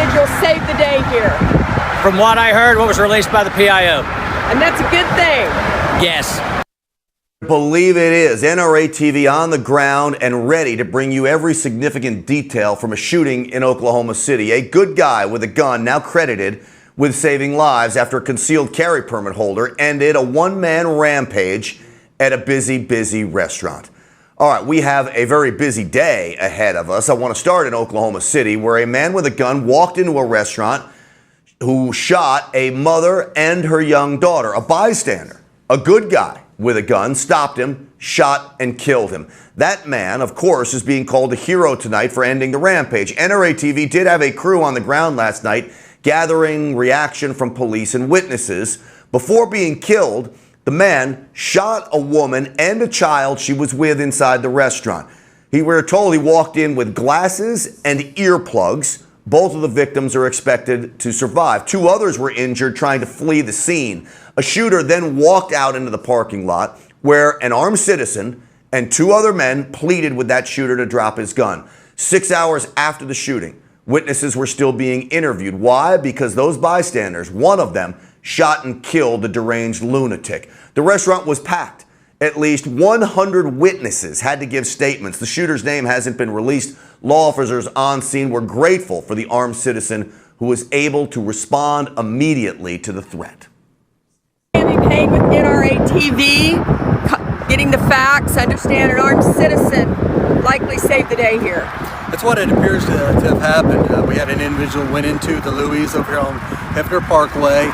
individual saved the day here. From what I heard, what was released by the PIO. And that's a good thing. Yes. Believe it is. NRA TV on the ground and ready to bring you every significant detail from a shooting in Oklahoma City. A good guy with a gun now credited with saving lives after a concealed carry permit holder ended a one-man rampage at a busy restaurant. All right, we have a very busy day ahead of us. I want to start in Oklahoma City, where a man with a gun walked into a restaurant who shot a mother and her young daughter. A bystander, a good guy with a gun, stopped him, shot, and killed him. That man, of course, is being called a hero tonight for ending the rampage. NRA TV did have a crew on the ground last night gathering reaction from police and witnesses. Before being killed, the man shot a woman and a child she was with inside the restaurant. We're told he walked in with glasses and earplugs. Both of the victims are expected to survive. Two others were injured trying to flee the scene. A shooter then walked out into the parking lot where an armed citizen and two other men pleaded with that shooter to drop his gun. 6 hours after the shooting, witnesses were still being interviewed. Why? Because those bystanders, one of them, shot and killed the deranged lunatic. The restaurant was packed. At least 100 witnesses had to give statements. The shooter's name hasn't been released. Law officers on scene were grateful for the armed citizen who was able to respond immediately to the threat. Being paid with NRA TV, getting the facts, understand an armed citizen likely saved the day here. That's what it appears to have happened. We had an individual went into the Louis over here on Hefner Parkway.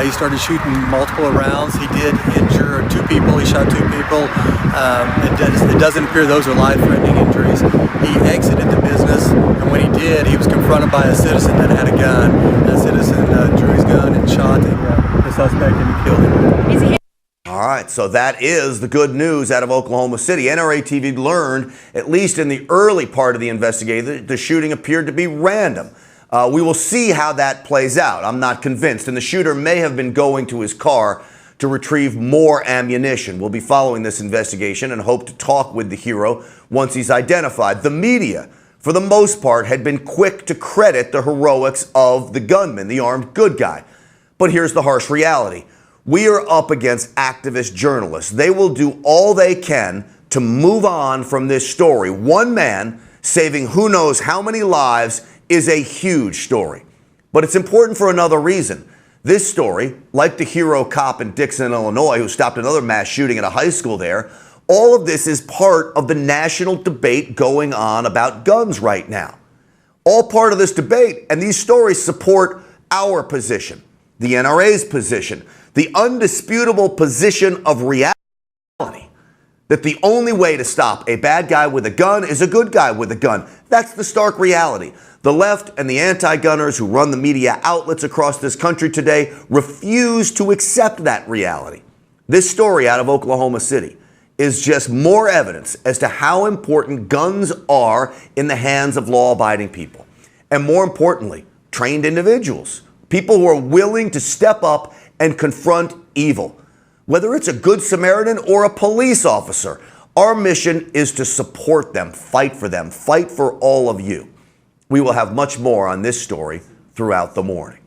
He started shooting multiple rounds. He did injure two people. He shot two people. It doesn't appear those are life-threatening injuries. He exited the business, and when he did, he was confronted by a citizen that had a gun. That citizen drew his gun and shot the suspect and killed him. All right, so that is the good news out of Oklahoma City. NRA TV learned, at least in the early part of the investigation, the shooting appeared to be random. We will see how that plays out. I'm not convinced. And the shooter may have been going to his car to retrieve more ammunition. We'll be following this investigation and hope to talk with the hero once he's identified. The media, for the most part, had been quick to credit the heroics of the gunman, the armed good guy. But here's the harsh reality. We are up against activist journalists. They will do all they can to move on from this story. One man saving who knows how many lives is a huge story. But it's important for another reason. This story, like the hero cop in Dixon, Illinois, who stopped another mass shooting at a high school there, all of this is part of the national debate going on about guns right now. All part of this debate, and these stories support our position, the NRA's position, the undisputable position of reality, that the only way to stop a bad guy with a gun is a good guy with a gun. That's the stark reality. The left and the anti-gunners who run the media outlets across this country today refuse to accept that reality. This story out of Oklahoma City is just more evidence as to how important guns are in the hands of law-abiding people. And more importantly, trained individuals, people who are willing to step up and confront evil. Whether it's a good Samaritan or a police officer, our mission is to support them, fight for all of you. We will have much more on this story throughout the morning.